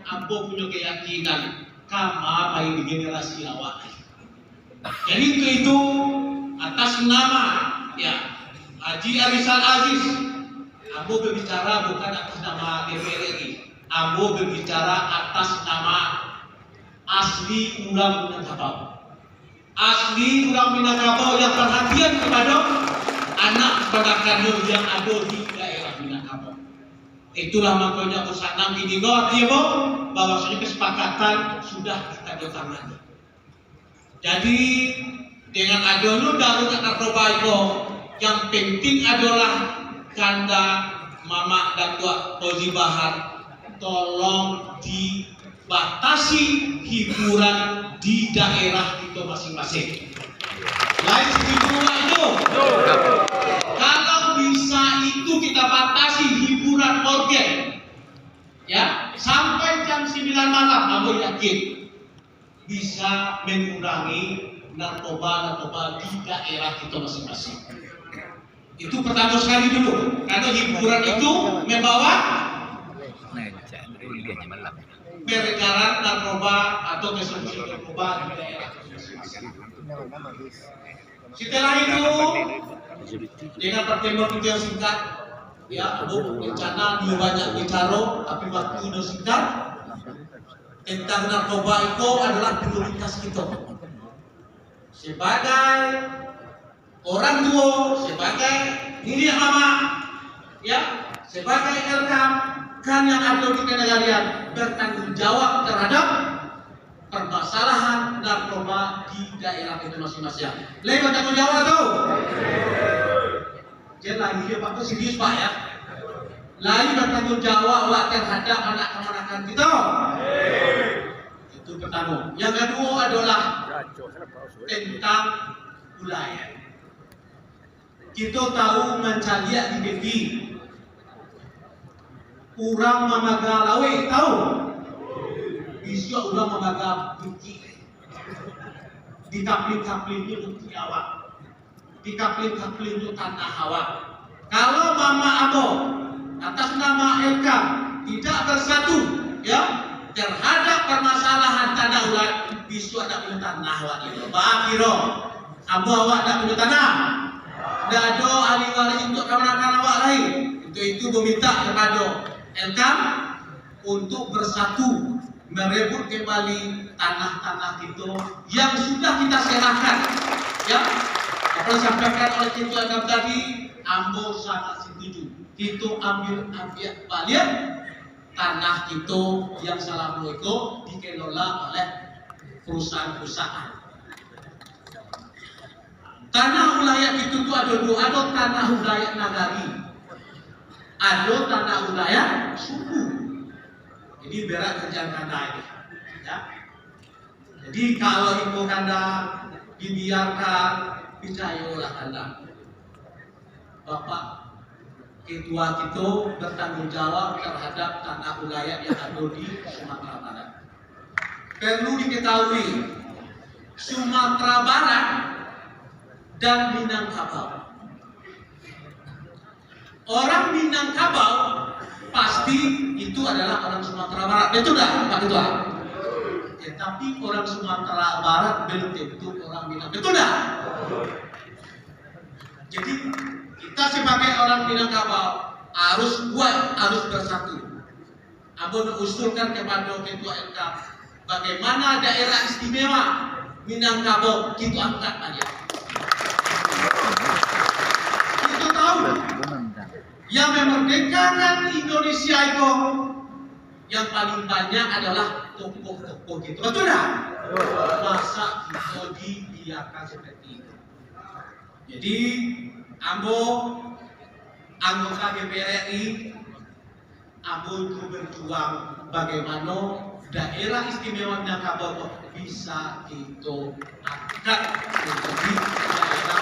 ambo punya keyakinan kama bayi di generasi awak. Jadi itu atas nama ya Haji Arizal Aziz, ambo berbicara bukan atas nama DPR RI. Ambo berbicara atas nama asli orang Minangkabau. Asli orang Minangkabau yang perhatian kepada anak ponakannya yang ada di daerah Minangkabau. Itulah makanya usaha gini dia bahwasanya kesepakatan sudah kita tangani. Jadi dengan adanya darurat narkoba itu yang penting adalah kanda Mama Datuk Fauzi Bahar tolong dibatasi hiburan di daerah itu masing-masing. Lain segitu itu. Kalau bisa itu kita batasi hiburan organ, ya sampai jam 9 malam. Aku yakin bisa mengurangi narkoba di daerah kita masing-masing. Itu pertama sekali dulu, karena hiburan itu membawa peredaran narkoba atau konsumsi narkoba di daerah masing-masing. Setelah itu dengan pertemuan yang singkat, ya rencana banyak bicara, tapi waktu udah singkat. Tentang narkoba itu adalah prioritas kita sebagai orang tua, sebagai diri mama, ya sebagai Elkam kan yang ada di Kenegarian bertanggung jawab terhadap permasalahan narkoba di daerah itu masing-masing. Lewat tanggung jawab tuh. Jadi lagi dia Pak serius Pak ya. Lagi bertanggung jawab terhadap anak-anak kita. Itu pertama. Yang kedua adalah tentang wilayah. Kita tahu mencaliak di TV. Orang mamaga lawe tahu. Bisa orang mamaga bukti. Di kapling-kaplingnya bukti awak. Di kapling-kaplingnya tanah awak. Kalau mama abo atas nama Elkam tidak bersatu, ya terhadap permasalahan tanah ulat, bisu ada punya tanah awak itu. Bakiro, abu awak ada punya tanah. Tidak ada ahli waris untuk kawan-kawan awak lain. Itu meminta kepada Elkam untuk bersatu merebut kembali tanah-tanah itu yang sudah kita serahkan. Ya, apa yang disampaikan oleh Ketua Elkam tadi, ambo sangat setuju. Itu ambil balik tanah itu yang selama itu dikelola oleh perusahaan-perusahaan. Tanah wilayah itu tuh ada dua, ada tanah wilayah nagari, ada tanah wilayah suku. Jadi berat kerjaan kanda ini. Ya. Jadi kalau itu kanda dibiarkan, percayalah kanda, Bapak Ketua itu bertanggung jawab terhadap tanah wilayah yang ada di Sumatera Barat. Perlu diketahui, Sumatera Barat dan Minangkabau. Orang Minangkabau pasti itu adalah orang Sumatera Barat, betul nggak Pak Ketua? Tetapi orang Sumatera Barat belum tentu orang Minangkabau, betul nggak? Jadi kita sebagai orang Minangkabau harus kuat, harus bersatu. Abang usulkan kepada Ketua MK bagaimana daerah istimewa Minangkabau kita angkat aja. Kita tahu yang memerdekakan Indonesia itu yang paling banyak adalah tokoh-tokoh gitu. Betul tak? Masa kita dibiarkan seperti itu? Jadi ambo anggota DPR RI, ambo itu berjuang bagaimana daerah istimewa Minangkabau bisa itu angkat menjadi daerah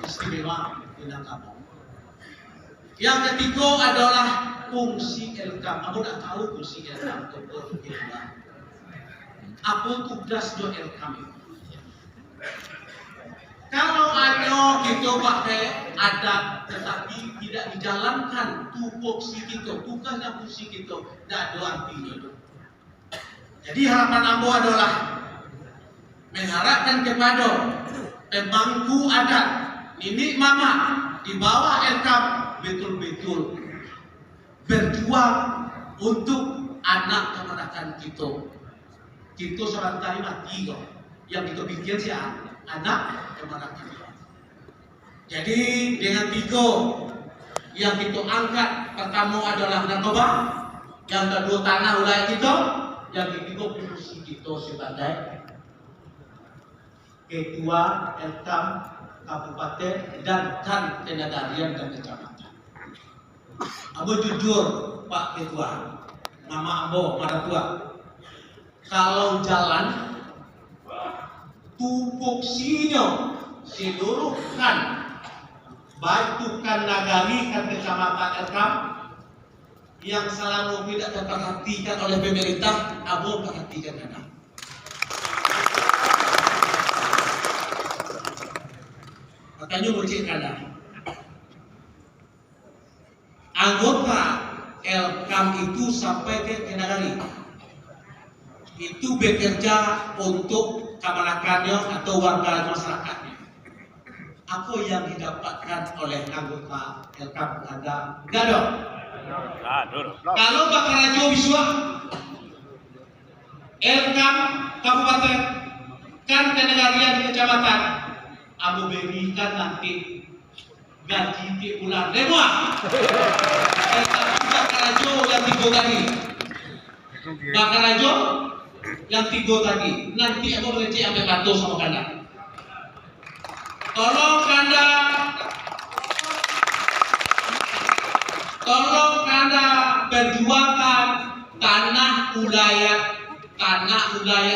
istimewa Minangkabau. Yang ketiga adalah fungsi Elkam. Aku tidak tahu fungsi Elkam itu apa tugas do Elkam itu. Kalau ada kita pakai adat tetapi tidak dijalankan tupoksi kita, tugasnya fungsi kita, tidak ada artinya. Jadi harapan ambo adalah mengharapkan kepada pemangku adat, nenek mama di bawah LKAM betul-betul berjuang untuk anak keponakan kita. Kita seorang tadi mati kok. Yang kita pikir sih anak keponakan kita. Jadi dengan 3 yang kita angkat, pertama adalah narkoba, yang kedua tanah wilayah kita, yang ketiga fungsi kita sebagai ketua LKAM kabupaten dan kan kenegarian dan kecamatan. Ambo jujur Pak Ketua, nama ambo Maratua, kalau jalan tupoksinya seluruh kan baik kan nagari kan kecamatan LKAM yang selalu tidak diperhatikan oleh pemerintah, ambo perhatikan ada. Makanya bercik ada anggota LKAM itu sampai ke nagari itu bekerja untuk keponakannya atau warga masyarakatnya. Apa yang didapatkan oleh anggota LKAM ada? Enggak dong? Kalau Bakal Rajo Biswa LKAM kabupaten kan kenegarian di kecamatan, Abu berikan nanti gaji di bulan semua. Bakal Rajo yang 3 tadi, Bakal Rajo yang 3 tadi, nanti aku berhenti sampai patuh sama kanda. Tolong kanda berjuangkan tanah wilayah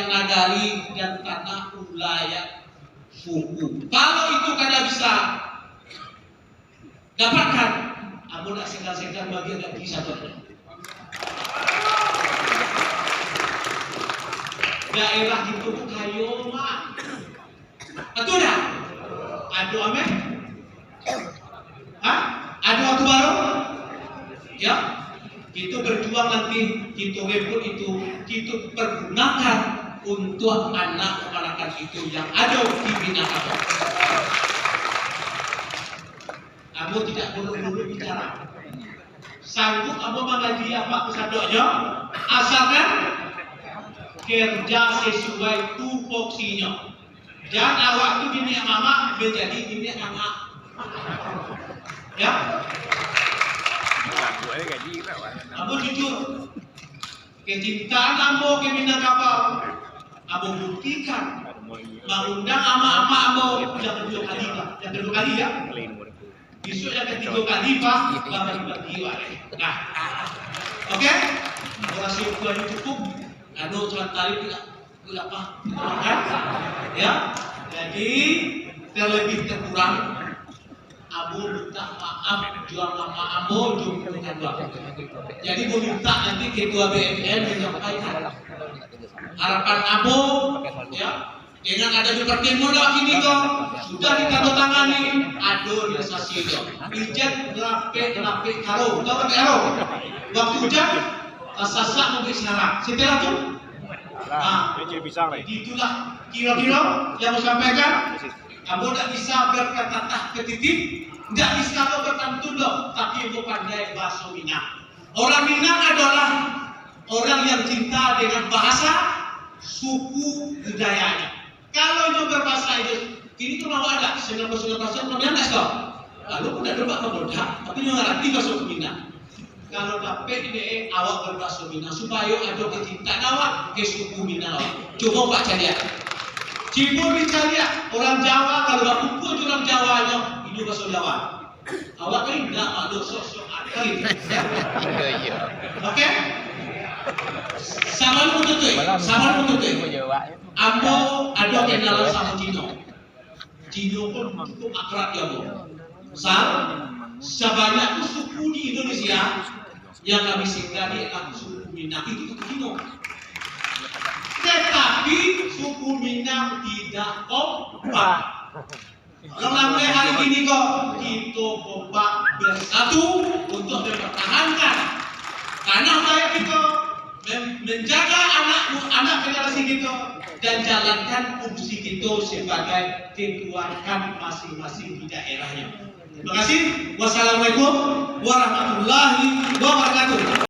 nagari dan tanah wilayah suku. Kalau itu kanda bisa dapatkan, aku nak segan-segan bagian dari bisa contoh. Daerah itu kayo mak, betul dah? Adu ame? Adu waktu baru? Ya, kita berjuang nanti, kita repot itu, kita pergunakan untuk anak keponakan itu yang ada di Minangkabau. Aku tidak perlu bicara. Sanggup aku mengaji apa kesadoknya, asalkan kerja sesuai tupoksinya. Dan awak itu bini mama menjadi bini anak. Ya. Abu jujur, kecintaan ambo ke Minangkabau, ambo buktikan, mengundang ama-ama ambo yang kedua kali ya. Besok yang ketiga kali Pak, bakal dibagi wae. Nah, oke? Orasi ukuran cukup. Anu tuan tarik tidak apa? Ya. Jadi terlebih terkurang Abu minta maaf jual nama Abu jumlahkan doa. Jadi mau minta nanti ketua BNN menyampaikan harapan Abu ya dengan ada juga timur ini kok sudah ditandatangani ada realisasi itu izin lape karo tahu pakai karo waktu hujan sasak mungkin sekarang setelah itu itulah kira-kira yang mau sampaikan. Kamu tidak bisa berkata ketitik, tidak bisa berkantundok, tapi kamu pandai bahasa Minang. Orang Minang adalah orang yang cinta dengan bahasa, suku, budayanya. Kalau itu berbahasa itu, ini tuh mau ada 99% kemudian kok. Lalu pun ada pak pemuda, tapi yang ngerti bahasa Minang. Kalau dapat ini awak berbahasa Minang supaya ada kecintaan awak ke suku Minang. Coba Pak cari. Cibur dicari orang Jawa kalau aku pun orang Jawanya ini bahasa Jawa. Awak kan tidak ada sosok akal. Oke? Sama pututui. Ambo ada kenalan sama Cino. Cino pun cukup akrab ya Bu. Sebanyak suku di Indonesia yang kami singgah di suku Minang itu Cino. Tetapi suku Minang tidak kompak. Sampai hari ini kok kita kompak bersatu untuk mempertahankan tanah air kita, menjaga anak generasi kita, dan jalankan fungsi kita sebagai keluarga masing-masing di daerahnya. Terima kasih. Wassalamualaikum warahmatullahi wabarakatuh.